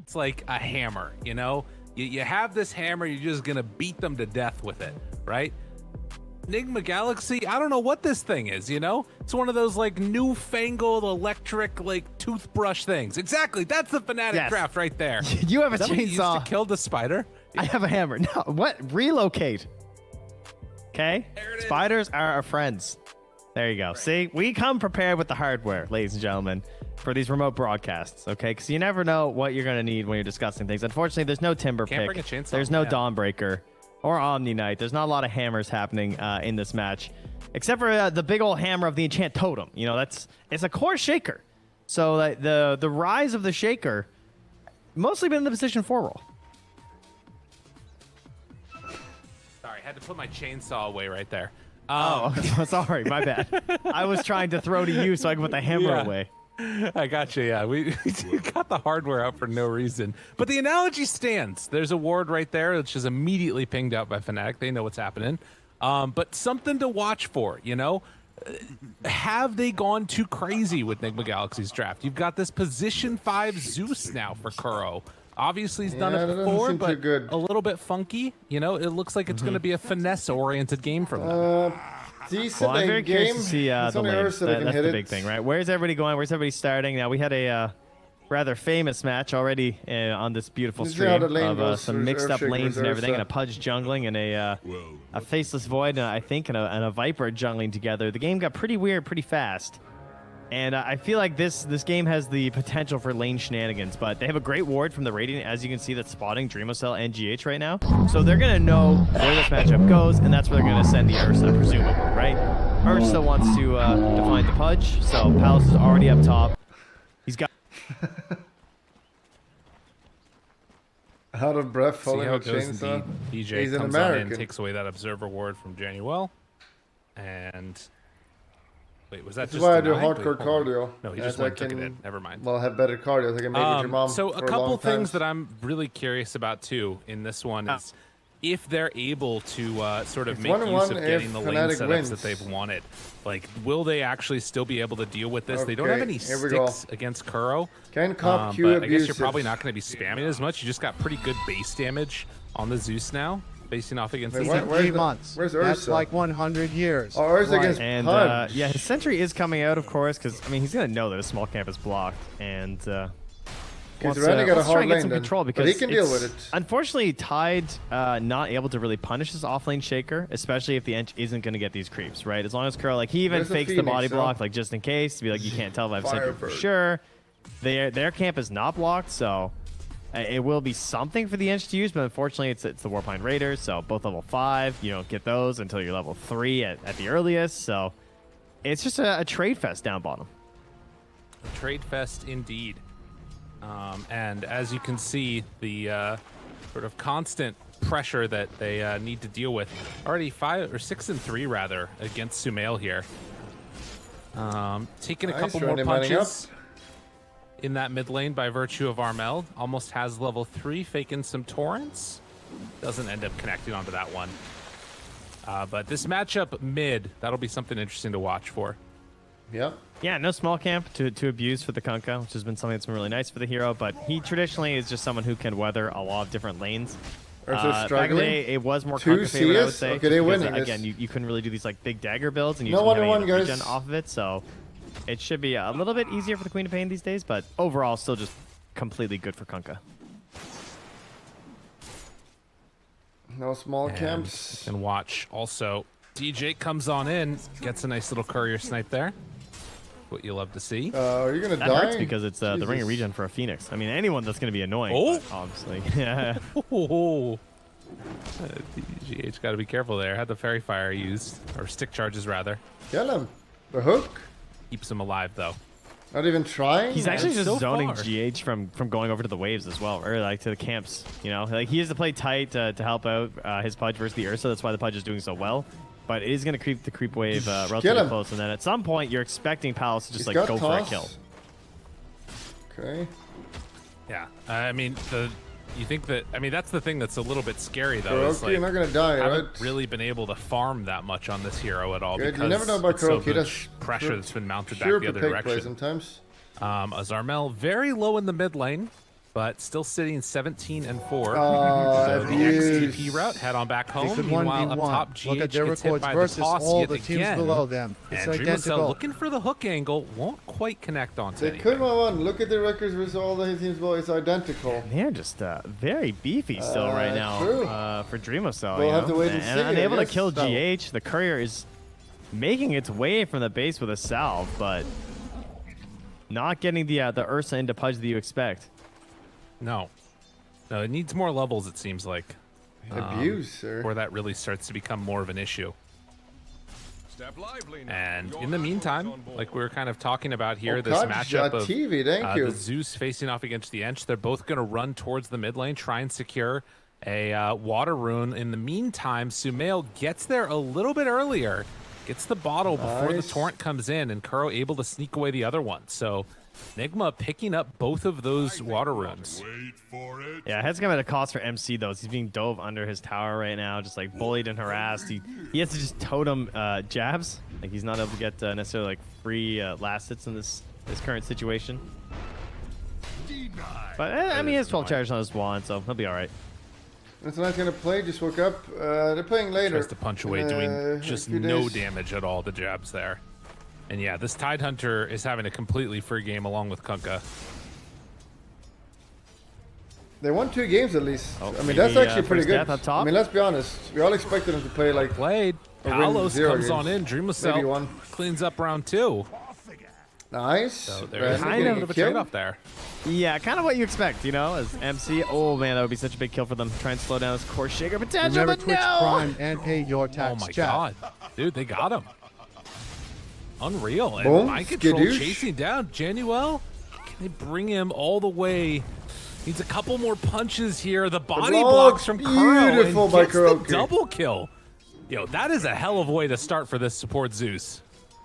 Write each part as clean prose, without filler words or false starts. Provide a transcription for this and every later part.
It's like a hammer, you know? You have this hammer, you're just gonna beat them to death with it, right? Nigma Galaxy, I don't know what this thing is, you know? It's one of those like newfangled electric like toothbrush things. Exactly, that's the Fnatic craft right there. You have a Is that what you used chainsaw. to kill the spider? I have a hammer. No, what? Relocate. Okay? Spiders are our friends. There you go. Right. See, we come prepared with the hardware, ladies and gentlemen, for these remote broadcasts, okay? Because you never know what you're going to need when you're discussing things. Unfortunately, there's no Timber Can't Pick. bring a chainsaw, There's no Dawnbreaker or Omni Knight. There's not a lot of hammers happening in this match, except for the big old hammer of the Enchant Totem. You know, it's a core shaker. So the rise of the shaker mostly been in the position 4 role. Sorry, I had to put my chainsaw away right there. Sorry, my bad. I was trying to throw to you so I could put the hammer away. I got you, yeah. We got the hardware out for no reason. But the analogy stands. There's a ward right there, which is immediately pinged out by Fnatic. They know what's happening. But something to watch for, you know? Have they gone too crazy with Nigma Galaxy's draft? You've got this position 5 Zeus now for Kuro. Obviously, he's done it before, but a little bit funky. You know, it looks like it's going to be a finesse-oriented game from them. Decent I'm very curious game. to see the lanes. That's the big thing, right? Where's everybody going? Where's everybody starting? Now, we had a rather famous match already on this beautiful stream of some mixed-up lanes and everything, and a Pudge jungling and a Faceless Void, I think, and a Viper jungling together. The game got pretty weird pretty fast. And I feel like this game has the potential for lane shenanigans, but they have a great ward from the Radiant, as you can see, that's spotting Dreamocel and GH right now. So they're going to know where this matchup goes, and that's where they're going to send the Ursa, presumably, right? Ursa wants to define the Pudge, so Palace is already up top. He's got... Out of breath, following a chainsaw. DJ comes on in, takes away that Observer ward from Januel, and... Wait, was that this just is why I do hardcore cardio? No, he just went took it in. Never mind. Well, I have better cardio. I can make it your mom. So a couple things that I'm really curious about too in this one is if they're able to sort of make use of getting the lane setups that they've wanted. Like, will they actually still be able to deal with this? They don't have any sticks against Kuro. Can cop but I guess you're probably not going to be spamming as much. You just got pretty good base damage on the Zeus now. Facing off against He's at 3 months. Where's Ursa? That's like 100 years. Oh, Ursa against and yeah, his sentry is coming out, of course, because I mean he's gonna know that a small camp is blocked, and he's trying to get some control because he can deal with it. Unfortunately, Tide not able to really punish this offlane shaker, especially if the Ench isn't gonna get these creeps, right? As long as Curl, like he even fakes the body block, like just in case, to be like you can't tell if I have sentry for sure. Their camp is not blocked, so. It will be something for the Ench to use, but unfortunately it's the Warpine Raiders, so both level 5. You don't get those until you're level 3 at the earliest, so it's just a trade fest down bottom. A trade fest indeed. And as you can see, the sort of constant pressure that they need to deal with. Already 6-3 rather against Sumail here. Taking a couple more punches in that mid lane by virtue of Armel. Almost has level 3, faking some torrents. Doesn't end up connecting onto that one. But this matchup mid, that'll be something interesting to watch for. Yep. Yeah, no small camp to abuse for the Kunkka, which has been something that's been really nice for the hero, but he traditionally is just someone who can weather a lot of different lanes. Back in the day, it was more Kunkka favorite, I would say. Okay, they win. Again, you couldn't really do these like big dagger builds, and you no couldn't have any regen off of it, so it should be a little bit easier for the Queen of Pain these days, but overall, still just completely good for Kunkka. No small camps. And watch also. DJ comes on in, gets a nice little courier snipe there. What you love to see. Are you gonna die? That hurts because it's the ring of regen for a Phoenix. I mean, anyone that's gonna be annoying, obviously. Yeah. DGH got to be careful there. Had the fairy fire used, or stick charges rather. Kill him. The hook. Keeps him alive though. Not even trying. He's actually just zoning GH from going over to the waves as well, or like to the camps. You know, like he has to play tight to help out his Pudge versus the Ursa. That's why the Pudge is doing so well. But it is going to creep the creep wave relatively close, and then at some point you're expecting Palace to just like go for a kill. Okay. Yeah, I mean you think that? I mean that's the thing that's a little bit scary though. Kuroki, like, you're not going to die, haven't right? really been able to farm that much on this hero at all because you never know about Kuroki. That's pressure that's been mounted back the other direction. Sometimes. Azarmel very low in the mid lane, but still sitting 17 and 4. So the XTP route, head on back home. Meanwhile, up top, GH Look at their gets hit records by the versus toss all yet the teams again. below them. It's And identical. Dreamocel looking for the hook angle, won't quite connect onto They anything. could move on. Look at the records versus all the teams below. It's identical. They're just very beefy still right now true. for Dreamocel. We'll you have know? to wait and see, I unable to guess. kill So- GH. The courier is making its way from the base with a salve, but not getting the Ursa into Pudge that you expect. No, it needs more levels, it seems like. Abuse, sir. Where that really starts to become more of an issue. And in the meantime, like we were kind of talking about here, this matchup of the Zeus facing off against the Ench, they're both going to run towards the mid lane, try and secure a water rune. In the meantime, Sumail gets there a little bit earlier, gets the bottle before the torrent comes in, and Kuro able to sneak away the other one. So Nigma picking up both of those water runes. Yeah, it has come at a cost for MC though. He's being dove under his tower right now, just like bullied and harassed. He has to just totem jabs. Like he's not able to get necessarily like free last hits in this current situation. But I mean, he has 12 charges on his wand, so he'll be all right. That's not gonna play. Just woke up. They're playing later. Tries to punch away, doing just no damage at all. The jabs there. And yeah, this Tide Hunter is having a completely free game along with Kunkka. They won 2 games at least. Oh, I mean, that's actually pretty good. Up top. I mean, let's be honest. We all expected them to play like. Played. Palos comes on in. Dreamocel cleans up round 2. Nice. So there's kind of a trade-off there. Yeah, kind of what you expect, you know, as MC. Oh man, that would be such a big kill for them. Try and slow down his core shaker potential, Remember but Twitch no! Prime and pay your tax. Oh my chat. god. Dude, they got him. Unreal. And Boom. Mind Control Skadoosh. chasing down Januel. Can they bring him all the way? Needs a couple more punches here. The body blocks from Kuro beautiful and by gets the Kuroki. double kill. Yo, that is a hell of a way to start for this support Zeus.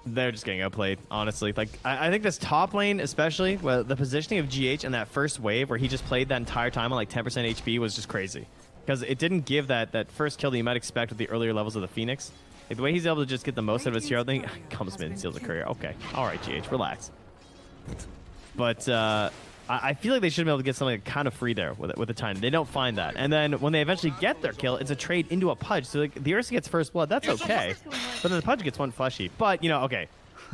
They're just getting outplayed, honestly. Like I think this top lane, especially, well, the positioning of GH in that first wave where he just played that entire time on like 10% HP was just crazy. Because it didn't give that first kill that you might expect with the earlier levels of the Phoenix. Like, the way he's able to just get the most out of his hero thing, comes mid and steals the courier. Okay, all right, GH, relax. But I feel like they should be able to get something kind of free there with the time. They don't find that. And then when they eventually get their kill, it's a trade into a Pudge. So like, the Ursa gets first blood. That's okay. But then the Pudge gets one fleshy. But, you know, okay.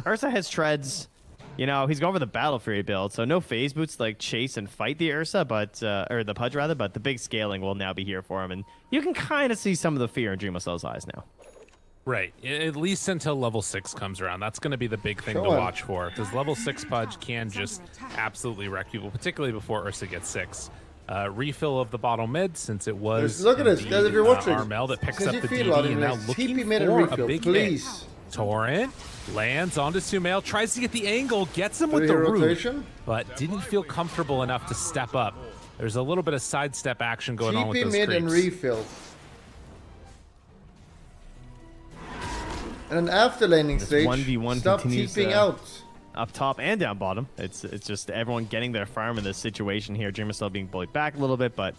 Ursa has treads. You know, he's going for the Battle Fury build. So no phase boots to, like, chase and fight the Ursa, but or the Pudge, rather. But the big scaling will now be here for him. And you can kind of see some of the fear in Dreamocel's eyes now. Right, at least until level 6 comes around. That's going to be the big thing to watch for, because level 6 Pudge can just absolutely wreck people, particularly before Ursa gets 6. Refill of the bottom mid, since it was look at this, guys, if you're watching. Armel that picks Since up you the feel DD it, and now like, looking TP mid and for a refill, big please. hit. Torrent lands onto Sumail, tries to get the angle, gets him with the rotation, root, but didn't feel comfortable enough to step up. There's a little bit of sidestep action going on with those TP mid creeps. and refill. And then after laning stage, 1v1 stop continues, TPing out. Up top and down bottom. It's just everyone getting their farm in this situation here. Dreamocel being bullied back a little bit, but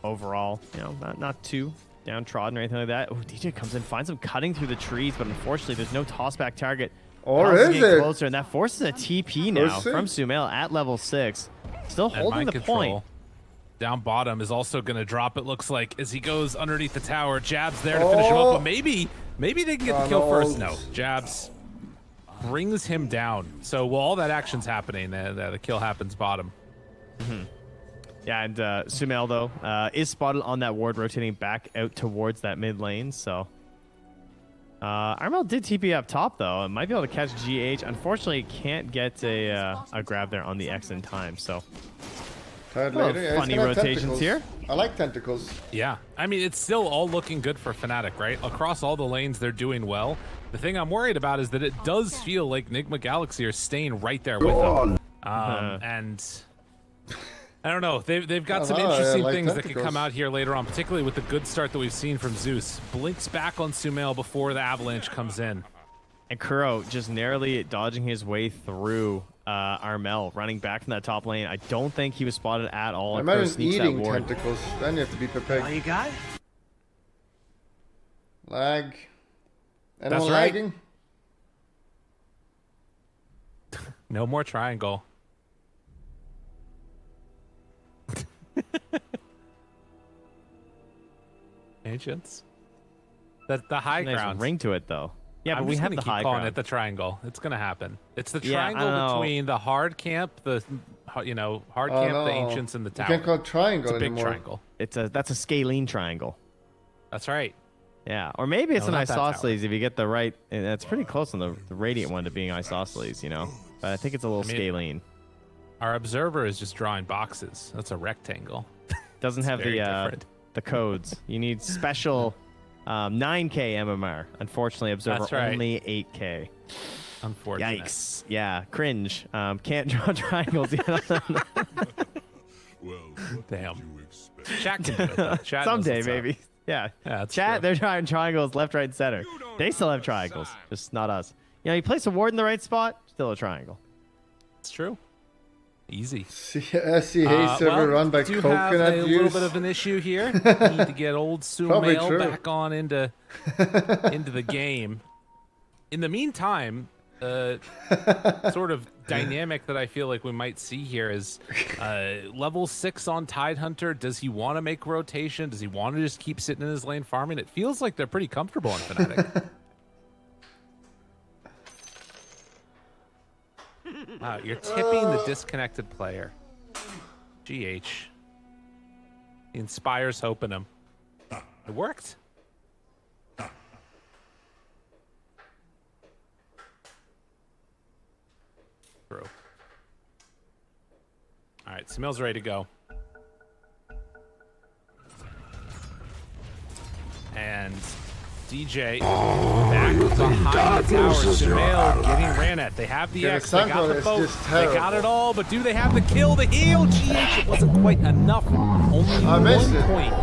overall, you know, not too downtrodden or anything like that. Oh, DJ comes in, finds him cutting through the trees, but unfortunately, there's no tossback target. Or is it? Closer, and that forces a TP now from Sumail at level 6. Still holding the point. Down bottom is also going to drop, it looks like, as he goes underneath the tower. Jabs there to finish him up, but maybe they can get the kill first. No, Jabs brings him down. So while all that action's happening, the kill happens bottom. Yeah, and Sumail, though, is spotted on that ward, rotating back out towards that mid lane, so... Armel did TP up top, though, and might be able to catch GH. Unfortunately, can't get a grab there on the X in time, so... funny rotations here. I like tentacles. Yeah, I mean, it's still all looking good for Fnatic, right? Across all the lanes, they're doing well. The thing I'm worried about is that it does feel like Nigma Galaxy are staying right there with them. And I don't know, they've got some interesting things that could come out here later on, particularly with the good start that we've seen from Zeus. Blinks back on Sumail before the avalanche comes in. And Kuro just narrowly dodging his way through Armel, running back from that top lane. I don't think he was spotted at all. I imagine eating tentacles. Then you have to be prepared. All you got? Lag. That's right. Lagging? No more triangle. Ancients. The high nice ground. ring to it though. Yeah, but I'm we just have gonna the keep high calling ground. it the triangle. It's gonna happen. It's the Yeah, I triangle don't know. between the hard camp, the hard camp, the ancients, and the tower. You can't call it triangle It's a big anymore. triangle. That's a scalene triangle. That's right. Yeah, or maybe it's No, an not that tower. isosceles if you get the right. And that's pretty close on the radiant one to being isosceles, you know. But I think it's a little scalene. Our observer is just drawing boxes. That's a rectangle. Doesn't have very different. the codes. You need special 9K MMR. Unfortunately, observer That's right. only 8K. Unfortunate. Yikes! Yeah, cringe. Can't draw triangles yet. Damn. Chat can do it, though. Chat knows Someday, what's up. maybe. Yeah. That's Chat, true. they're drawing triangles left, right, and center. They still have triangles, just not us. You know, you place a ward in the right spot, still a triangle. It's true. Easy. SCA server run by do Coconut have a Juice. little bit of an issue here. Need to get old Probably Sumail true. back on into the game. In the meantime, sort of dynamic that I feel like we might see here is level 6 on Tidehunter. Does he want to make rotation? Does he want to just keep sitting in his lane farming? It feels like they're pretty comfortable on Fnatic. Wow, you're tipping the disconnected player. GH. He inspires hope in him. It worked. True. All right, Sumail's ready to go. And DJ back behind the tower. Sumail getting ran at. They have the X, they got the boat, they got it all, but do they have the kill, the heal? GH, it wasn't quite enough. Only 1 point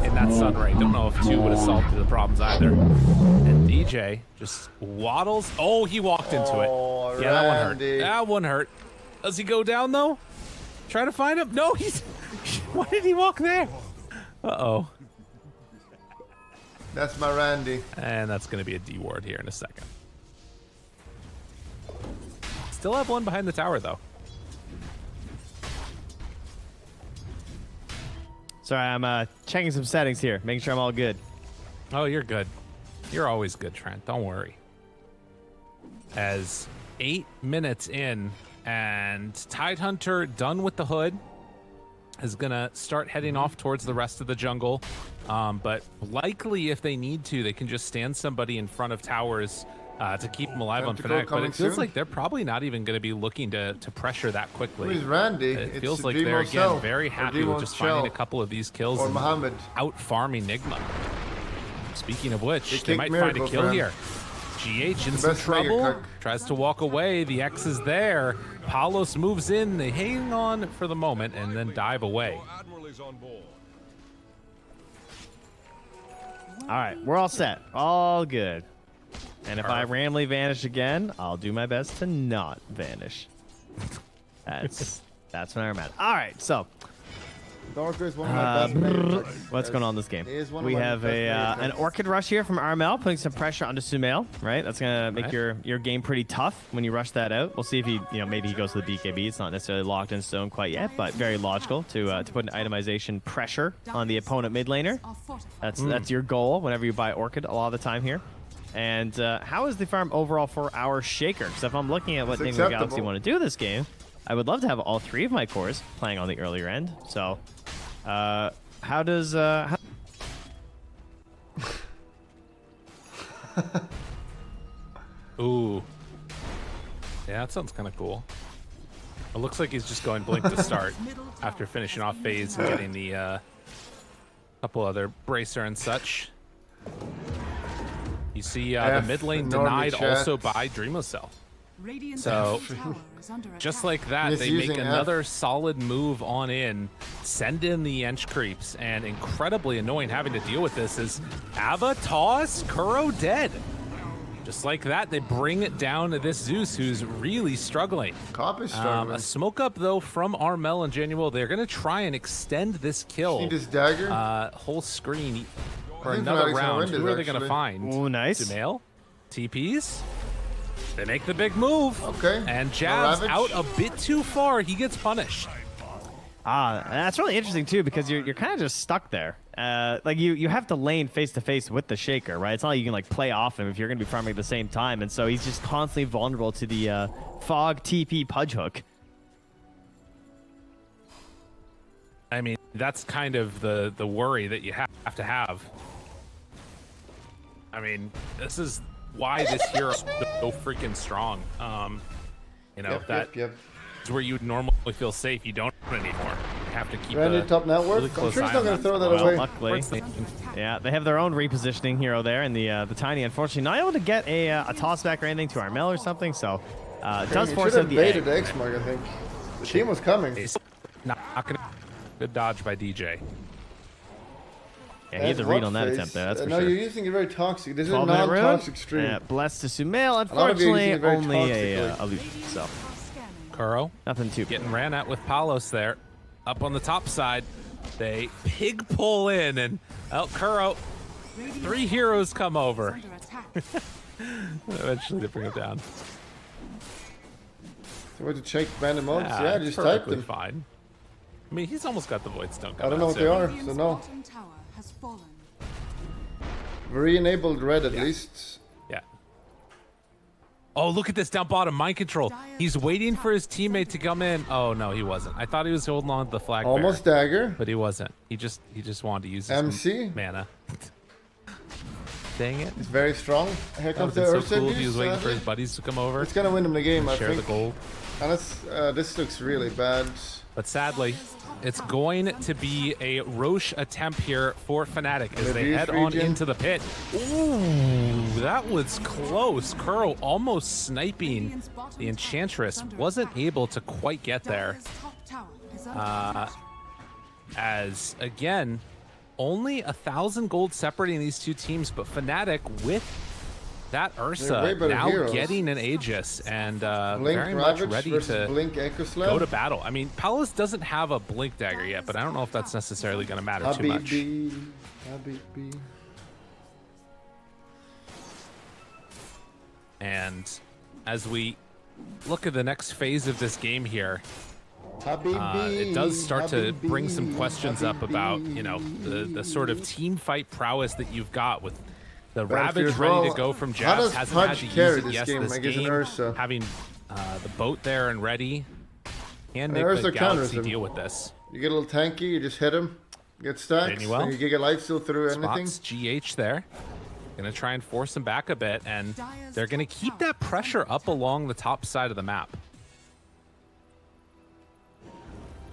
in that sun ray. Don't know if 2 would have solved the problems either. And DJ just waddles. Oh, he walked into it. Yeah, that one hurt. That one hurt. Does he go down though? Try to find him? No, he's. Why did he walk there? Uh-oh. That's my Randy. And that's going to be a D ward here in a second. Still have one behind the tower, though. Sorry, I'm checking some settings here, making sure I'm all good. Oh, you're good. You're always good, Trent. Don't worry. As 8 minutes in, and Tidehunter done with the hood, is going to start heading off towards the rest of the jungle. But likely, if they need to, they can just stand somebody in front of towers to keep them alive on Fnatic. But it feels like they're probably not even going to be looking to pressure that quickly. Who's Randy? It feels like they're, again, very happy with just finding a couple of these kills and out-farming Nigma. Speaking of which, they might find a kill here. GH in some trouble, tries to walk away. The X is there. Palos moves in. They hang on for the moment and then dive away. All right, we're all set. All good. And if I randomly vanish again, I'll do my best to not vanish. That's when I'm at. All right, so Darker is one of my best players. what's going on in this game? We have an Orchid rush here from Armel, putting some pressure onto Sumail, right? That's gonna make your game pretty tough when you rush that out. We'll see if he, maybe he goes to the BKB. It's not necessarily locked in stone quite yet, but very logical to put an itemization pressure on the opponent mid laner. That's your goal whenever you buy Orchid a lot of the time here. And how is the farm overall for our Shaker? Because if I'm looking at what Nigma Galaxy want to do this game, I would love to have all 3 of my cores playing on the earlier end. So, how does Ooh. Yeah, that sounds kind of cool. It looks like he's just going blink to start after finishing off phase and getting the couple other bracer and such. You see the mid lane denied also by Dreamocel. So, just like that, they make another solid move on in, send in the Ench creeps, and incredibly annoying having to deal with this is Ava, Toss, Kuro dead. Just like that, they bring it down to this Zeus who's really struggling. Cop is struggling. A smoke up, though, from Armel and Januel. They're going to try and extend this kill. Need his dagger? Whole screen for another round. Who are they going to find? Oh, nice. Sumail, TPs. They make the big move. Okay. And Jab's out a bit too far. He gets punished. That's really interesting too, because you're kind of just stuck there. Like you have to lane face to face with the Shaker, right? It's not like you can like play off him if you're going to be farming at the same time, and so he's just constantly vulnerable to the Fog TP Pudge Hook. I mean, that's kind of the worry that you have to have. I mean, this is why this hero is so freaking strong. You know, is where you'd normally feel safe. You don't anymore. You have to keep Randy top network. Really close I'm sure he's not going to throw that away. Luckily, yeah, they have their own repositioning hero there, and the Tiny, unfortunately, not able to get a toss back or anything to Armel or something. So it does force out the baited X-Mark, I think. The team was coming. Not gonna. Good dodge by DJ. Yeah, he had the read on that attempt there, that's for sure. No, you're using it very toxic. This is a non-toxic stream. Yeah, blessed to Sumail, unfortunately, only a illusion, so. Kuro. Nothing too getting ran at with Palos there. Up on the top side. They pig pull in, and Kuro, 3 heroes come over. Eventually they bring him down. So what to check random modes? Yeah, just type them. Fine. I mean, he's almost got the Void Stone. I don't know what they are, so no. Re-enabled red at least. Yeah. Oh, look at this down bottom. Mind control. He's waiting for his teammate to come in. Oh, no, he wasn't. I thought he was holding on to the flag Almost bearer, dagger. but he wasn't. He just wanted to use his MC mana. Dang it. He's very strong. Here comes the so cool if he was waiting for his buddies to come over. It's going to win him the game, I share think. the gold. And this looks really bad. But sadly, it's going to be a Roche attempt here for Fnatic as they head on into the pit. Ooh, that was close. Kuro almost sniping the Enchantress. Wasn't able to quite get there. As, again, only 1,000 gold separating these two teams, but Fnatic with that Ursa now getting an Aegis and very much ready to go to battle. I mean, Palos doesn't have a Blink Dagger yet, but I don't know if that's necessarily going to matter too much. And as we look at the next phase of this game here, it does start to bring some questions up about, you know, the sort of team fight prowess that you've got with the Ravage ready to go from Jabs. Hasn't had to use it yet this game. Having the boat there and ready. Can make the Galaxy deal with this. You get a little tanky, you just hit him. Get stacks, and you get life steal through anything. GH there. Gonna try and force him back a bit, and they're gonna keep that pressure up along the top side of the map.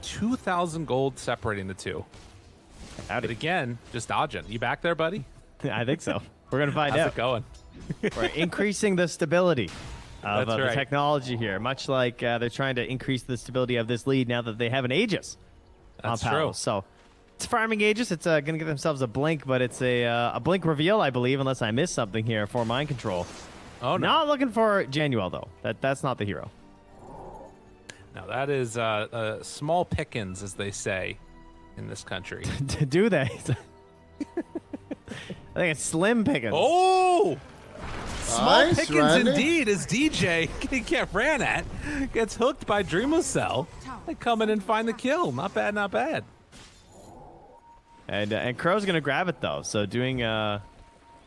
2,000 gold separating the two. But again, just dodging. You back there, buddy? I think so. We're going to find out. How's it going? We're increasing the stability of the technology here, much like they're trying to increase the stability of this lead now that they have an Aegis. That's true. So it's farming Aegis. It's going to give themselves a blink, but it's a blink reveal, I believe, unless I missed something here for mind control. Oh, no. Not looking for Januel, though. That's not the hero. Now, that is small pickings, as they say in this country. Do they? I think it's slim pickings. Oh! Small nice, pickings Randy. indeed as DJ get ran at. Gets hooked by Dreamocel. They come in and find the kill. Not bad, not bad. And Crow's going to grab it, though. So doing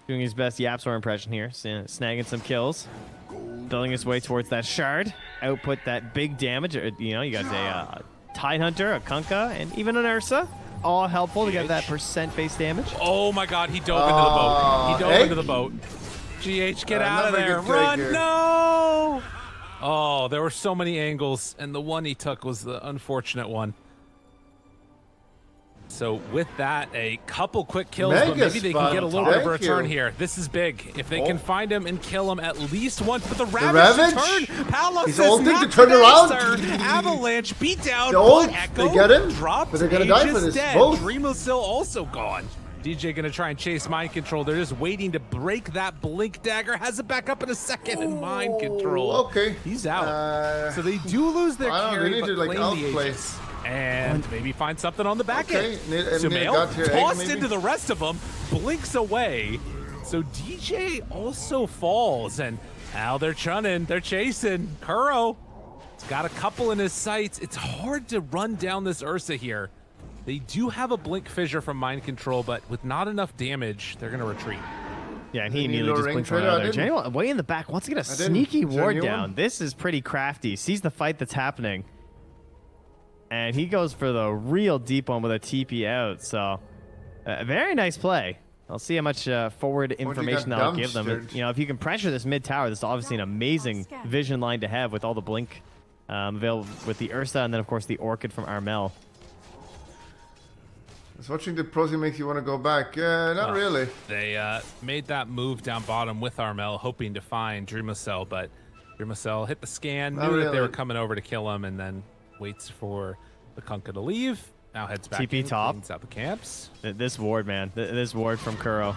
his best Yapsor impression here. Snagging some kills. Building his way towards that shard. Output that big damage. You know, you got a Tidehunter, a Kunkka, and even an Ursa. All helpful to get that percent-based damage. Oh my god, he dove into the boat. He dove into the boat. GH, get out of there. Run, no! Oh, there were so many angles, and the one he took was the unfortunate one. So with that, a couple quick kills, but maybe they can get a little bit of a return here. This is big. If they can find him and kill him at least once, but the Ravage turn. Palos is ulting to turn around. Avalanche beat down. They get him, dropped. but they're gonna die for this. Both. Dreamocel also gone. DJ gonna try and chase mind control. They're just waiting to break that blink dagger. Has it back up in a second and mind control. Okay, he's out. So they do lose their carry, but claim the Aegis. And maybe find something on the back end. Sumail tossed into the rest of them, blinks away. So DJ also falls, and now they're chunning, they're chasing. Kuro He's got a couple in his sights. It's hard to run down this Ursa here. They do have a blink fissure from mind control, but with not enough damage, they're going to retreat. Yeah, and he immediately just blinks right out of there. Genuine, way in the back wants to get a sneaky ward down. This is pretty crafty. Sees the fight that's happening. And he goes for the real deep one with a TP out. So, a very nice play. I'll see how much forward information that'll give them. You know, if you can pressure this mid tower, this is obviously an amazing vision line to have with all the blink available with the Ursa and then, of course, the Orchid from Armel. Just watching the prosy makes you want to go back. Not really. They made that move down bottom with Armel, hoping to find Dreamocel, but Dreamocel hit the scan, knew that they were coming over to kill him, and then waits for the Kunkka to leave. Now heads back TP in, top. cleans out the camps. This ward, man. This ward from Kuro.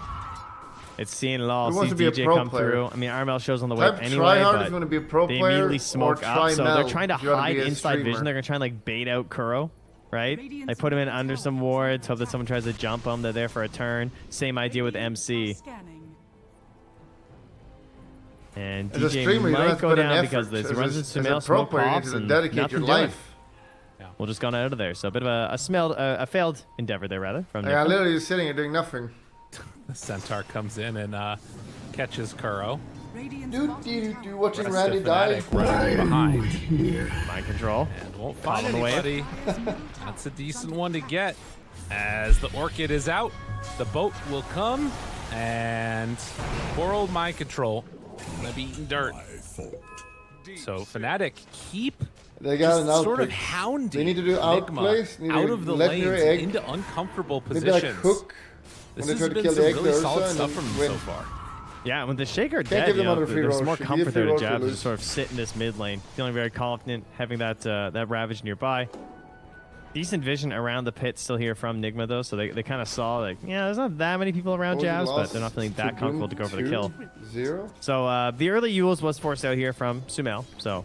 It's seeing Law, sees DJ come through. I mean, Armel shows on the way anyway, but they immediately smoke up. So they're trying to hide inside vision. They're going to try and like bait out Kuro, right? They put him in under some wards, hope that someone tries to jump him. They're there for a turn. Same idea with MC. And DJ might go down because this runs into Sumail, smoke pops, and nothing doing. We'll just gone out of there. So a bit of a failed endeavor there, rather. From yeah, literally just sitting here doing nothing. The Centaur comes in and catches Kuro. Watching Randy die. Running behind. Mind control. And won't find anybody. That's a decent one to get. As the Orchid is out, the boat will come, and poor old mind control gonna be eating dirt. So Fnatic keep sort of hounding they need to do Nigma out of the lanes into uncomfortable positions. This has been some really solid stuff from them so far. Yeah, with the Shaker dead, there's more comfort there to Jab to just sort of sit in this mid lane, feeling very confident, having that Ravage nearby. Decent vision around the pit still here from Nigma, though, so they kind of saw, like, yeah, there's not that many people around Jabs, but they're not feeling that comfortable to go for the kill. So the early Yules was forced out here from Sumail, so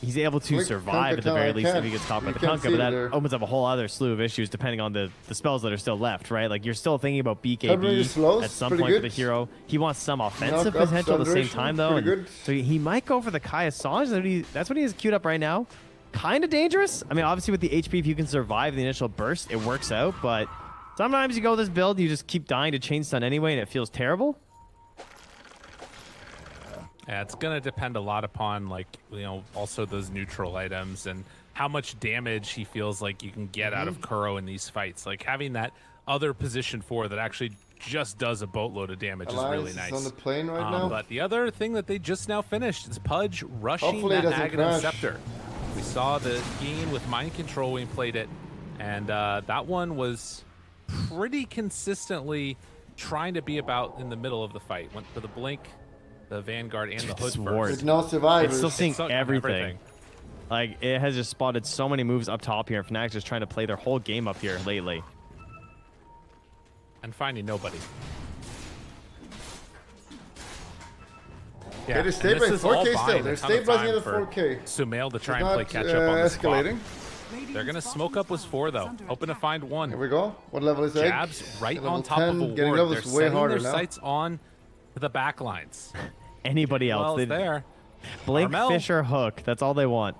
he's able to survive at the very least if he gets caught by the Kunkka, but that opens up a whole other slew of issues depending on the spells that are still left, right? Like, you're still thinking about BKB at some point for the hero. He wants some offensive potential at the same time, though, and so he might go for the Kaya Song. That's what he has queued up right now. Kind of dangerous. I mean, obviously with the HP, if you can survive the initial burst, it works out, but sometimes you go this build, you just keep dying to chain stun anyway, and it feels terrible. Yeah, it's going to depend a lot upon, like, you know, also those neutral items and how much damage he feels like you can get out of Kuro in these fights. Like, having that other position 4 that actually just does a boatload of damage is really nice. On the plane right now. But the other thing that they just now finished is Pudge rushing that Aghanim Scepter. We saw the game with mind control when we played it, and that one was pretty consistently trying to be about in the middle of the fight. Went for the blink, the Vanguard, and the Hood first. With no survivors. It's still seeing everything. Like, it has just spotted so many moves up top here. Fnatic's just trying to play their whole game up here lately. And finding nobody. Yeah, they stay by 4K still. They're stabilizing at 4K. Sumail to try and play catch up on this escalating. They're going to smoke up with 4, though. Hoping to find 1. Here we go. What level is Egg? Jabs right on top of a ward. They're setting their sights on the back lines. Anybody else? There. Blink, Fisher, Hook. That's all they want.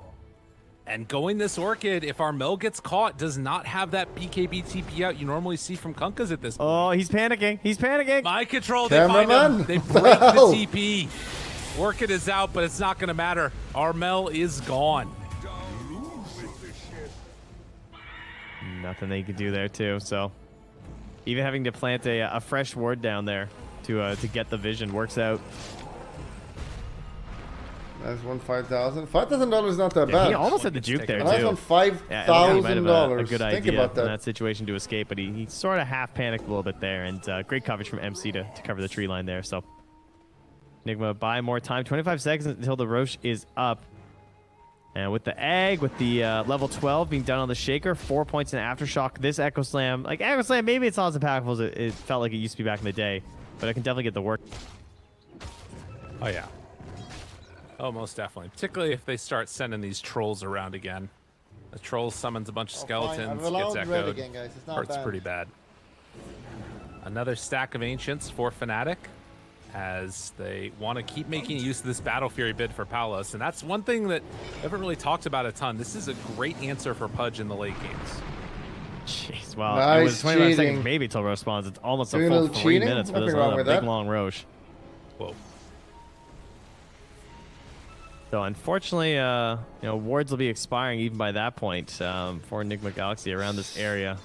And going this Orchid, if Armel gets caught, does not have that BKB TP out you normally see from Kunkkas at this point. Oh, he's panicking. He's panicking. Mind control. They find him. They break the TP. Orchid is out, but it's not going to matter. Armel is gone. Nothing they could do there, too. So even having to plant a fresh ward down there to get the vision works out. That's $5,000. $5,000 is not that bad. He almost had the juke there, too. That's $5,000. A good idea Think about that. in that situation to escape, but he sort of half panicked a little bit there, and great coverage from MC to cover the tree line there. So Nigma buy more time. 25 seconds until the Roche is up. And with the egg, with the level 12 being done on the Shaker, 4 points in Aftershock. This Echo Slam, like Echo Slam, maybe it's not as impactful as it felt like it used to be back in the day, but I can definitely get the work. Oh, yeah. Oh, most definitely. Particularly if they start sending these trolls around again. The troll summons a bunch of skeletons, gets echoed. Hurts pretty bad. Another stack of Ancients for Fnatic. as they want to keep making use of this Battle Fury bid for Palos. And that's one thing that I haven't really talked about a ton. This is a great answer for Pudge in the late games. Jeez, well, nice it was 25 cheating. seconds maybe till Roche spawns. It's almost a Doing full a little 3 cheating? minutes for this Nothing wrong with big that. long Roche. Whoa. So unfortunately, you know, wards will be expiring even by that point for Nigma Galaxy around this area.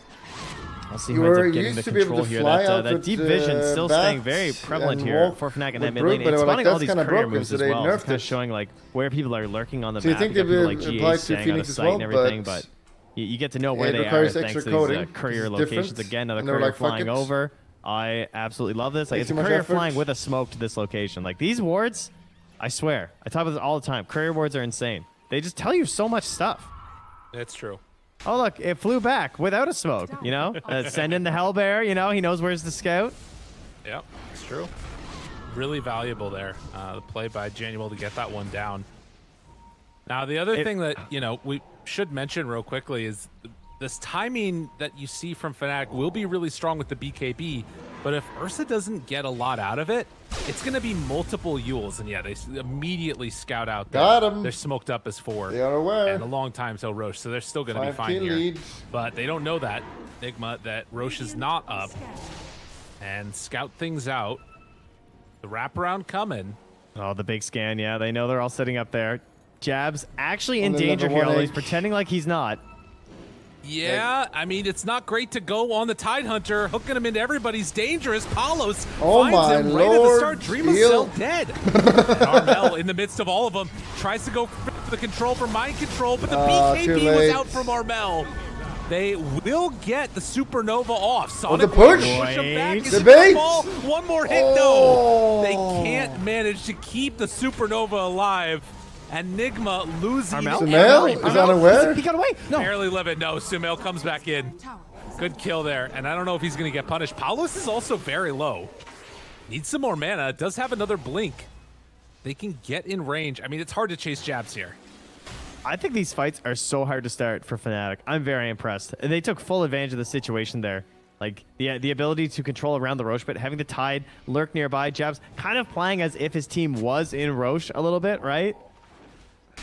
I'll see who ends up getting the control here. That deep vision still staying very prevalent here for Fnatic in that mid lane. It's spawning all these courier moves as well. It's kind of showing like where people are lurking on the map. You got people like GA staying out of sight and everything, but you get to know where they are thanks to these courier locations. Again, another courier flying over. I absolutely love this. Like, it's a courier flying with a smoke to this location. Like, these wards, I swear, I talk about this all the time. Courier wards are insane. They just tell you so much stuff. It's true. Oh, look, it flew back without a smoke, you know? Send in the Hellbear, you know? He knows where's the scout. Yep, it's true. Really valuable there. The play by Januel to get that one down. Now, the other thing that, you know, we should mention real quickly is this timing that you see from Fnatic will be really strong with the BKB, but if Ursa doesn't get a lot out of it, it's going to be multiple Yules. And yeah, they immediately scout out. Got him. They're smoked up as 4. They are aware. And a long time till Roche, so they're still going to be fine here. Lead. But they don't know that, Nigma, that Roche is not up. And scout things out. The wraparound coming. Oh, the big scan, yeah. They know they're all sitting up there. Jab's actually in danger here, although he's pretending like he's not. Yeah, I mean, it's not great to go on the Tidehunter, hooking him into everybody's dangerous. Palos finds him right at the start. Dreamocel dead. And Armel, in the midst of all of them, tries to go for the control for mind control, but the BKB was out from Armel. They will get the Supernova off. Sonic the push. Push him back. The bait. One more hit, no. They can't manage to keep the Supernova alive. And Nigma losing. Sumail is unaware. He got away. No. Barely living. No, Sumail comes back in. Good kill there. And I don't know if he's going to get punished. Palos is also very low. Needs some more mana. Does have another blink. They can get in range. I mean, it's hard to chase jabs here. I think these fights are so hard to start for Fnatic. I'm very impressed. And they took full advantage of the situation there. Like, the ability to control around the Roche pit, having the Tide lurk nearby. Jabs kind of playing as if his team was in Roche a little bit, right?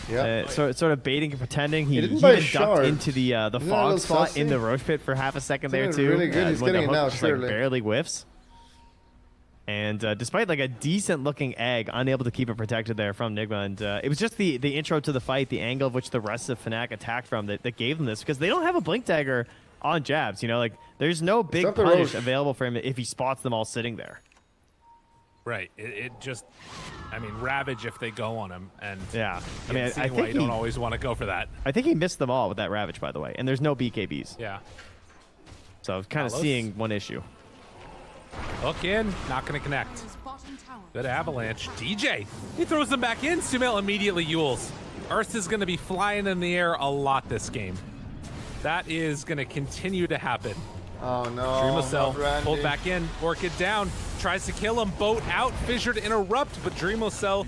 Yeah. Sort of baiting and pretending. He even ducked into the fog spot in the Roche pit for half a second there too. Really good. He's getting it now, just, like, barely whiffs. And despite like a decent looking egg, unable to keep it protected there from Nigma. And it was just the intro to the fight, the angle of which the rest of Fnatic attacked from that gave them this, because they don't have a blink dagger on Jabs. You know, like, there's no big punish available for him if he spots them all sitting there. Right. It just, I mean, Ravage if they go on him. And yeah, I mean, I think you don't always want to go for that. I think he missed them all with that Ravage, by the way. And there's no BKBs. Yeah. So kind of seeing one issue. Hook in, not going to connect. Good avalanche. DJ, he throws them back in. Sumail immediately Yules. Ursa's going to be flying in the air a lot this game. That is going to continue to happen. Oh no. Dreamocel pulled back in. Orchid down. Tries to kill him. Boat out. Fissure to interrupt, but Dreamocel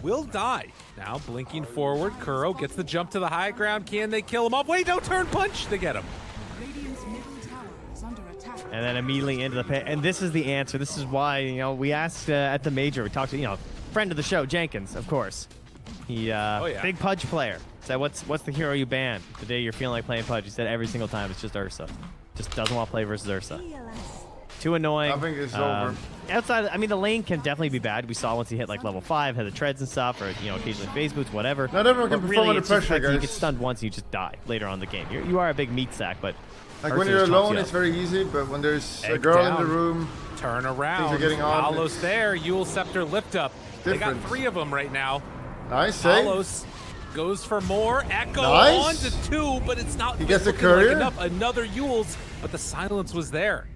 will die. Now blinking forward. Kuro gets the jump to the high ground. Can they kill him off? Wait, no turn punch. They get him. And then immediately into the pit. And this is the answer. This is why, you know, we asked at the major. We talked to, you know, friend of the show, Jenkins, of course. He big Pudge player. Said, what's the hero you ban the day you're feeling like playing Pudge? He said every single time it's just Ursa. Just doesn't want to play versus Ursa. Too annoying. I think it's over. Outside, I mean, the lane can definitely be bad. We saw once he hit like level 5, had the treads and stuff, or, you know, occasionally phase boots, whatever. Not everyone can perform under pressure, like guys. You get stunned once and you just die later on in the game. You are a big meat sack, but like when you're alone, it's very easy, but when there's a girl in the room, turn around. Things are getting on. Palos there. Yule Scepter lift up. They got 3 of them right now. Nice save. Palos goes for more. Echo on to 2, but it's not. He gets a courier. Like enough. Another Yules, but the silence was there.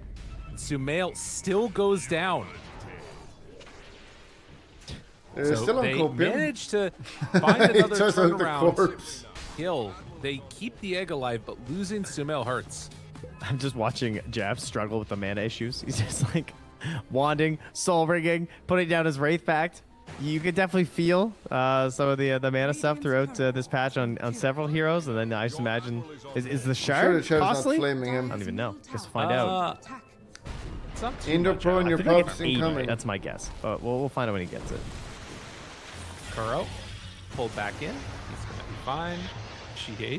Sumail still goes down. So they managed to find another turnaround kill. They keep the egg alive, but losing Sumail hurts. I'm just watching Jab struggle with the mana issues. He's just like wanding, soul ringing, putting down his Wraith Pact. You could definitely feel some of the mana stuff throughout this patch on several heroes, and then I just imagine is the shard costly? Not flaming him. I don't even know. Guess we'll find out. It's not too Indo much Pro out. and your like pups it's 80, incoming. that's my guess. But we'll find out when he gets it. Kuro pulled back in. He's going to be fine.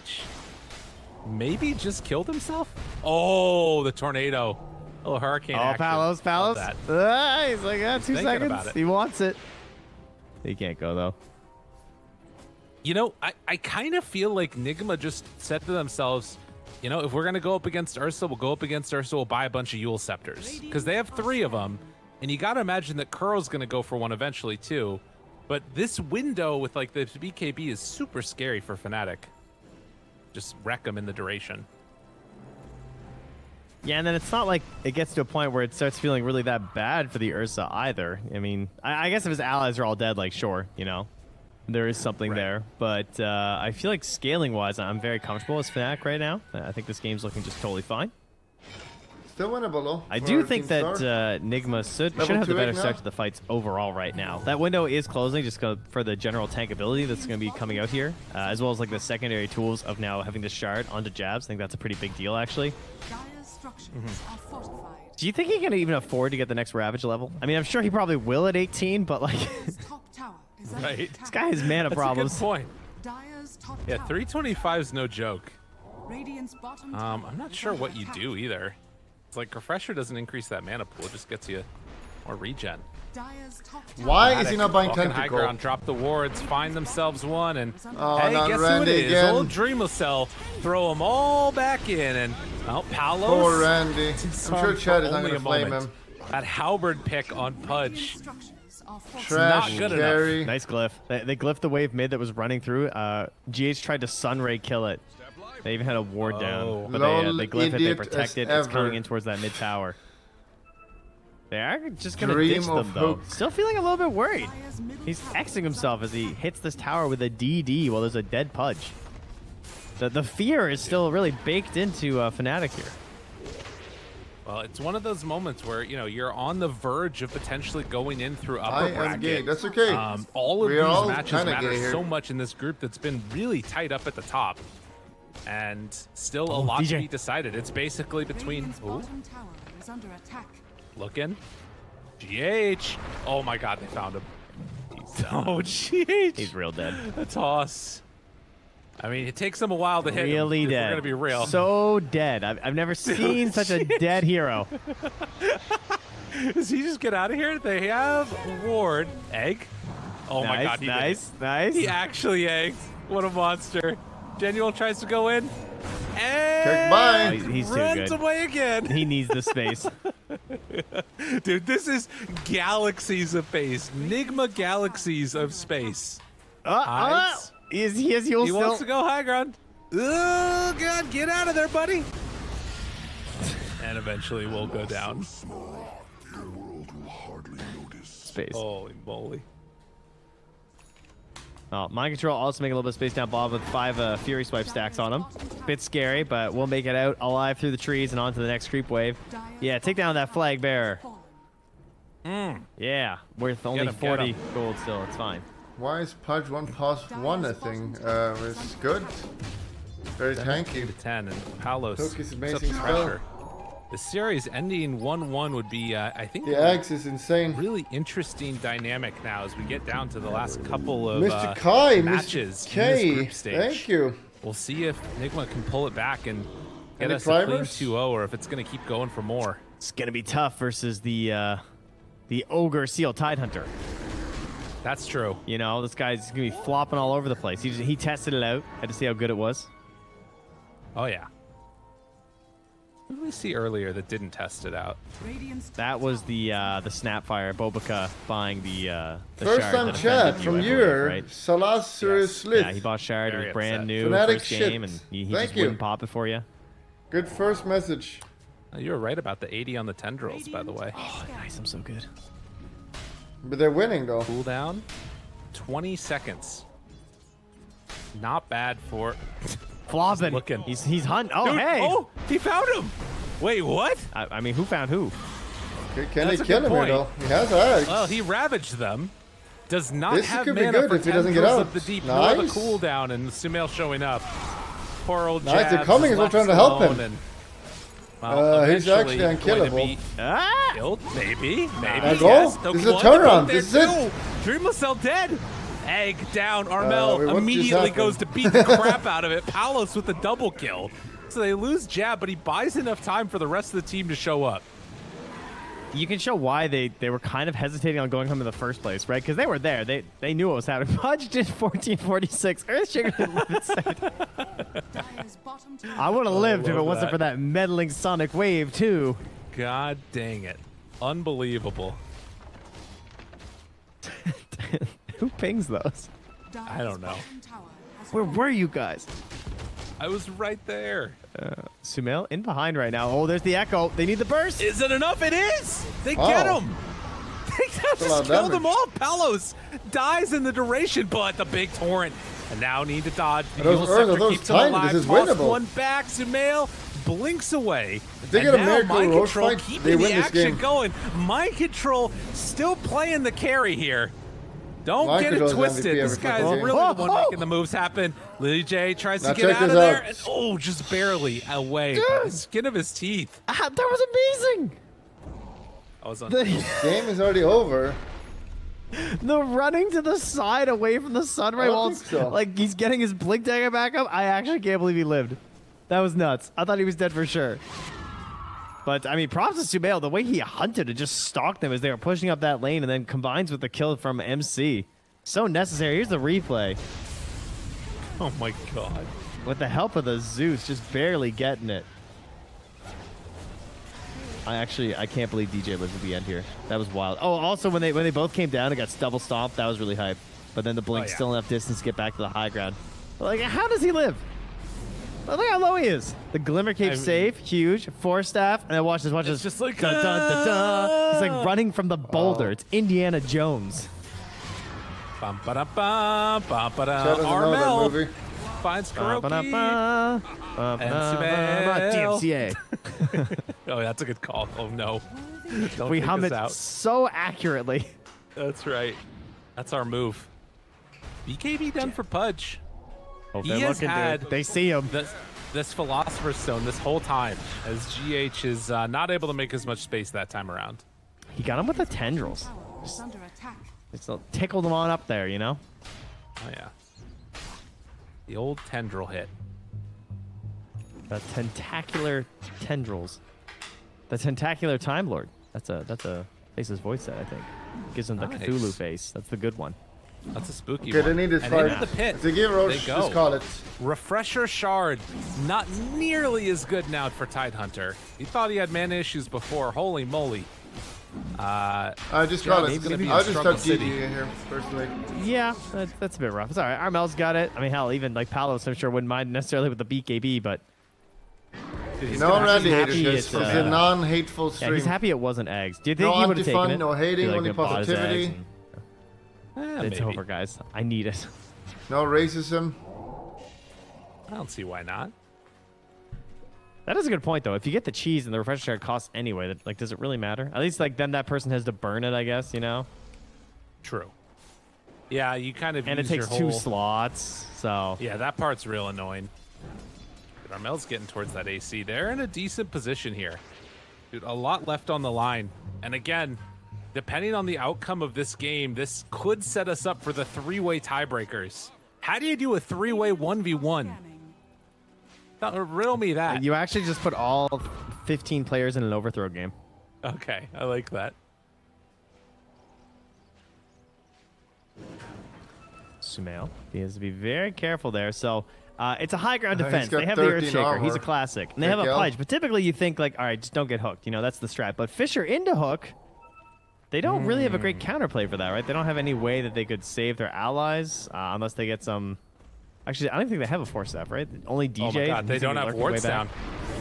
GH. Maybe just killed himself? Oh, the tornado. A little hurricane action. Palos. He's like, 2 seconds. About it. He wants it. He can't go, though. You know, I kind of feel like Nigma just said to themselves, you know, if we're going to go up against Ursa, we'll go up against Ursa, we'll buy a bunch of Yule Scepters. Because they have 3 of them, and you got to imagine that Kuro's going to go for one eventually, too. But this window with, like, the BKB is super scary for Fnatic. Just wreck them in the duration. Yeah, and then it's not like it gets to a point where it starts feeling really that bad for the Ursa either. I mean, I guess if his allies are all dead, like, sure, you know. There is something there, but I feel like scaling-wise, I'm very comfortable as Fnatic right now. I think this game's looking just totally fine. Still winnable, though. I do think that Nigma should have the better start to the fights overall right now. That window is closing just for the general tankability that's going to be coming out here, as well as like the secondary tools of now having the shard onto jabs. I think that's a pretty big deal, actually. Do you think he can even afford to get the next Ravage level? I mean, I'm sure he probably will at 18, but like... Right. This guy has mana problems. That's a good point. Yeah, 325 is no joke. I'm not sure what you do either. It's like Refresher doesn't increase that mana pool; it just gets you more regen. Why is he not buying High Tentacle? ground, drop the wards, find themselves one, and Oh, hey, not guess who it Randy is? again. Old Dreamocel. Throw them all back in, and Palos. Poor Randy. I'm sure Chad is not going to flame him. That halberd pick on Pudge. Trash not good carry. Nice glyph. They glyphed the wave mid that was running through. GH tried to Sunray kill it. They even had a ward down. But they glyph it, they protect it. It's coming in towards that mid tower. They are just going to ditch them, though. Still feeling a little bit worried. He's Xing himself as he hits this tower with a DD while there's a dead Pudge. The fear is still really baked into Fnatic here. Well, it's one of those moments where, you know, you're on the verge of potentially going in through upper bracket. Gay. That's okay. All of these matches matter so much in this group that's been really tight up at the top. And still a lot to be decided. It's basically between... Looking. GH. Oh my god, they found him. Oh, GH. He's real dead. A toss. I mean, it takes him a while to hit him. Really dead. We're going to be real. So dead. I've never seen such a dead hero. Does he just get out of here? They have ward. Egg. Oh my god, he nice. He actually egged. What a monster. Genuine tries to go in. And bye. He's too runs good. away again. He needs the space. Dude, this is galaxies of space. Nigma galaxies of space. He wants to go high ground. Oh, God, get out of there, buddy. And eventually we'll go down. Space. Holy moly. Mind Control also making a little bit of space down bottom with 5 Fury Swipe stacks on him. Bit scary, but we'll make it out alive through the trees and onto the next creep wave. Yeah, take down that flag bearer. Yeah, worth only 40 gold still. It's fine. Why is Pudge 1+1 a thing? It's good. Very tanky. To 10, and Palos Took his such amazing pressure. The series ending 1-1 would be, I think, the Axe is insane. Really interesting dynamic now as we get down to the last couple of Mr. Kai, matches Mr. K, in this group stage. Thank you. We'll see if Nigma can pull it back and get Any us a clean primers? 2-0, or if it's going to keep going for more. It's gonna be tough versus the Ogre Seal Tidehunter. That's true. You know, this guy's gonna be flopping all over the place. He tested it out. Had to see how good it was. Oh yeah. What did we see earlier that didn't test it out? That was the Snapfire Bobica buying the First shard time that chat offended from you, I you, believe, right? Salasur Slith. Yeah, he bought shard. It was Very brand upset. new Fnatic first shit. game, and he Thank just you. wouldn't pop it for you. Good first message. You were right about the 80 on the tendrils, by the way. Oh, nice! I'm so good. But they're winning though. Cooldown, 20 seconds. Not bad for... Flopping. Looking. He's hunting. Oh, Dude, hey! Oh, he found him! Wait, what? I mean, who found who? Can That's they a kill good him here point. though? He has Axe. Well, he ravaged them. Does not This have could be mana good for if he doesn't get Tendrils out. of the deep, nor the Nice. cooldown, and Sumail showing up. Poor old Nice, they're Jabs coming is as well, left trying to help alone, him. and He's actually unkillable. Killed? Maybe. Maybe. Go. This is a turnaround. This is it. Dreamocel dead. Egg down. Armel immediately goes to beat the crap out of it. Palos with the double kill. So they lose Jab, but he buys enough time for the rest of the team to show up. You can show why they were kind of hesitating on going home in the first place, right? Because they were there. They knew what was happening. Pudge did 1446. Earthshaker did 1170. I would have lived if it wasn't for that meddling sonic wave, too. God dang it. Unbelievable. Who pings those? I don't know. Where were you guys? I was right there. Sumail in behind right now. Oh, there's the echo. They need the burst. Is it enough? It is. They get him. They just killed them all. Palos dies in the duration, but the big torrent. And now need to dodge. The those keeps him alive. This is winnable. One back. Sumail blinks away. If they get a miracle Roche fight, they win this game. Going. Mind Control still playing the carry here. Don't get it twisted. This guy's really the one making the moves happen. Lily J tries to get out of there. And, just barely away by the skin of his teeth. That was amazing. The game is already over. The running to the side away from the sunray while like he's getting his blink dagger back up. I actually can't believe he lived. That was nuts. I thought he was dead for sure. But, I mean, props to Sumail. The way he hunted and just stalked them as they were pushing up that lane and then combines with the kill from MC. So necessary. Here's the replay. Oh, my God. With the help of the Zeus, just barely getting it. I can't believe DJ lived at the end here. That was wild. Oh, also, when they both came down and got double stomped, that was really hype. But then the blink still enough distance to get back to the high ground. Like, how does he live? Look how low he is. The Glimmer Cape save, huge. 4 staff, and then watch this. It's just like dun, dun, dun, dun. He's like running from the boulder. It's Indiana Jones. Armel finds Kuroki. DMCA. Oh, that's a good call. Oh no, we hum it so accurately. That's right. That's our move. BKB done for Pudge. He has had they see him. This Philosopher's Stone this whole time, as GH is not able to make as much space that time around. He got him with the tendrils. Just tickled him on up there, you know? Oh, yeah. The old tendril hit. The tentacular tendrils. The tentacular Time Lord. That's a Face's voice set, I think. Gives him the Cthulhu face. That's the good one. That's a spooky one. They need to fight. The pit. To give Roche, just call it. Refresher Shard. Not nearly as good now for Tidehunter. He thought he had mana issues before. Holy moly. I just call it. I'll just start GG here, personally. Yeah, that's a bit rough. It's all right. Armel's got it. I mean, hell, even like Palos, I'm sure wouldn't mind necessarily with the BKB, but... No Randy haters. It's a non-hateful stream. Yeah, he's happy it wasn't eggs. Do you think he would have taken it? No hating, only positivity. It's over, guys. I need it. No racism. I don't see why not. That is a good point, though. If you get the cheese and the refresher shard costs anyway, like, does it really matter? At least, like, then that person has to burn it, I guess, you know? True. Yeah, you kind of and use it takes your whole... 2 slots, so... Yeah, that part's real annoying. But Armel's getting towards that AC. They're in a decent position here. Dude, a lot left on the line. And again... Depending on the outcome of this game, this could set us up for the 3-way tiebreakers. How do you do a 3-way 1v1? Riddle me that. You actually just put all 15 players in an overthrow game. Okay, I like that. Sumail, he has to be very careful there. So it's a high ground defense. They have the Earthshaker. He's a classic. And they have a Pudge. But typically you think, like, all right, just don't get hooked. You know, that's the strat. But Fisher into hook... They don't really have a great counterplay for that, right? They don't have any way that they could save their allies unless they get some... Actually, I don't think they have a 4-staff, right? Only DJ. Oh my God, they don't have wards down.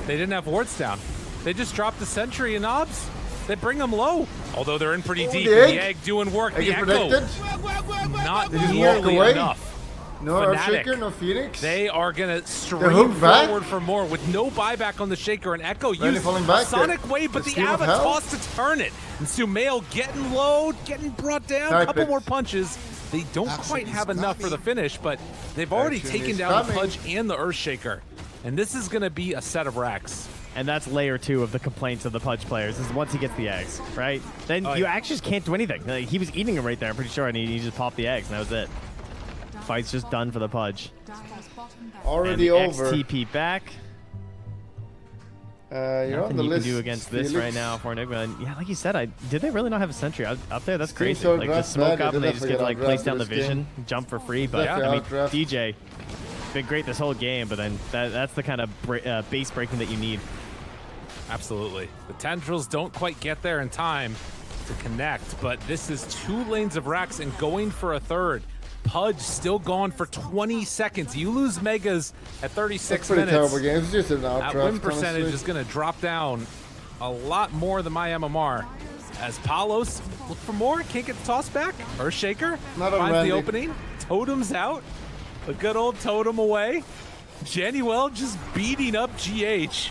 They didn't have wards down. They just dropped the sentry and obs. They bring them low. Although they're in pretty deep. The egg doing work. The echo. Not nearly enough. No Earthshaker, no Phoenix. They are going to stream forward for more with no buyback on the Shaker, and Echo used Sonic Wave, but the Ava tossed to turn it. And Sumail getting low, getting brought down, a couple more punches. They don't quite have enough for the finish, but they've already taken down the Pudge and the Earthshaker. And this is going to be a set of racks. And that's layer 2 of the complaints of the Pudge players, is once he gets the eggs, right? Then you actually just can't do anything. Like, he was eating them right there, I'm pretty sure, and he just popped the eggs, and that was it. Fight's just done for the Pudge. Already and over. XTP back. You're on the you list. Can do against Felix. this right now for Nigma. And yeah, like you said, did they really not have a sentry up there? That's crazy. So like just smoke up and they just get to like place down the vision, jump for free. But I mean, DJ been great this whole game, but then that's the kind of base breaking that you need. Absolutely. The tendrils don't quite get there in time to connect, but this is 2 lanes of racks and going for a third. Pudge still gone for 20 seconds. You lose Megas at 36 minutes. Terrible game. It's just an outdraft. That win percentage is going to drop down a lot more than my MMR. As Palos look for more, can't get the toss back. Earthshaker finds the opening. Totem's out. The good old totem away. Jennuel just beating up GH.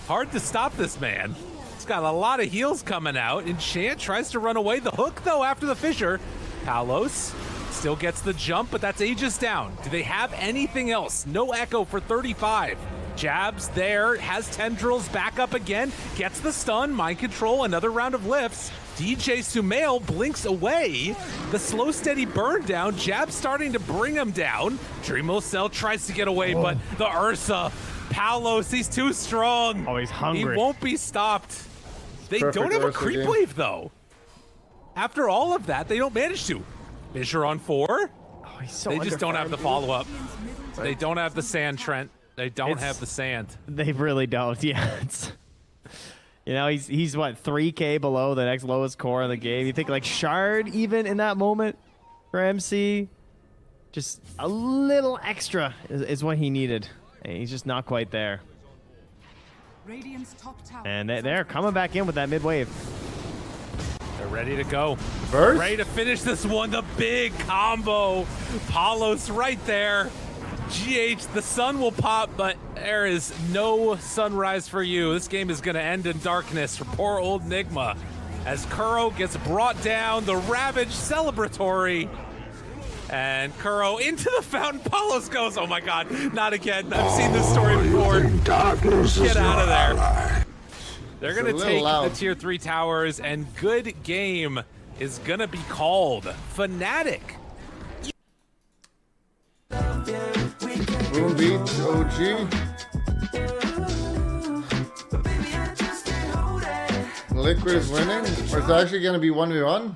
Hard to stop this man. He's got a lot of heals coming out. Enchant tries to run away. The hook, though, after the Fissure. Palos still gets the jump, but that's Aegis down. Do they have anything else? No Echo for 35. Jabs there, has tendrils back up again, gets the stun, mind control, another round of lifts. DJ Sumail blinks away. The slow, steady burn down. Jabs starting to bring him down. Dreamocel tries to get away, but the Ursa, Palos, he's too strong. Oh, he's hungry. He won't be stopped. They don't have a creep wave, though. After all of that, they don't manage to. Fissure on 4. Oh, he's so they just don't have the follow-up. They don't have the sand, Trent. They don't have the sand. They really don't. Yeah. You know, he's what, 3K below the next lowest core in the game. You think like Shard even in that moment for MC? Just a little extra is what he needed. And he's just not quite there. And they're coming back in with that mid wave. They're ready to go. Verrk? Ready to finish this one. The big combo. Palos right there. GH, the sun will pop, but there is no sunrise for you. This game is going to end in darkness for poor old Nigma. As Kuro gets brought down, the Ravage celebratory. And Kuro into the fountain. Palos goes, oh my god, not again. I've seen this story before. Get out of there. They're going to take the tier 3 towers, and good game is going to be called. Fnatic. Boom beats OG. Liquid is winning. Or it's actually going to be 1v1.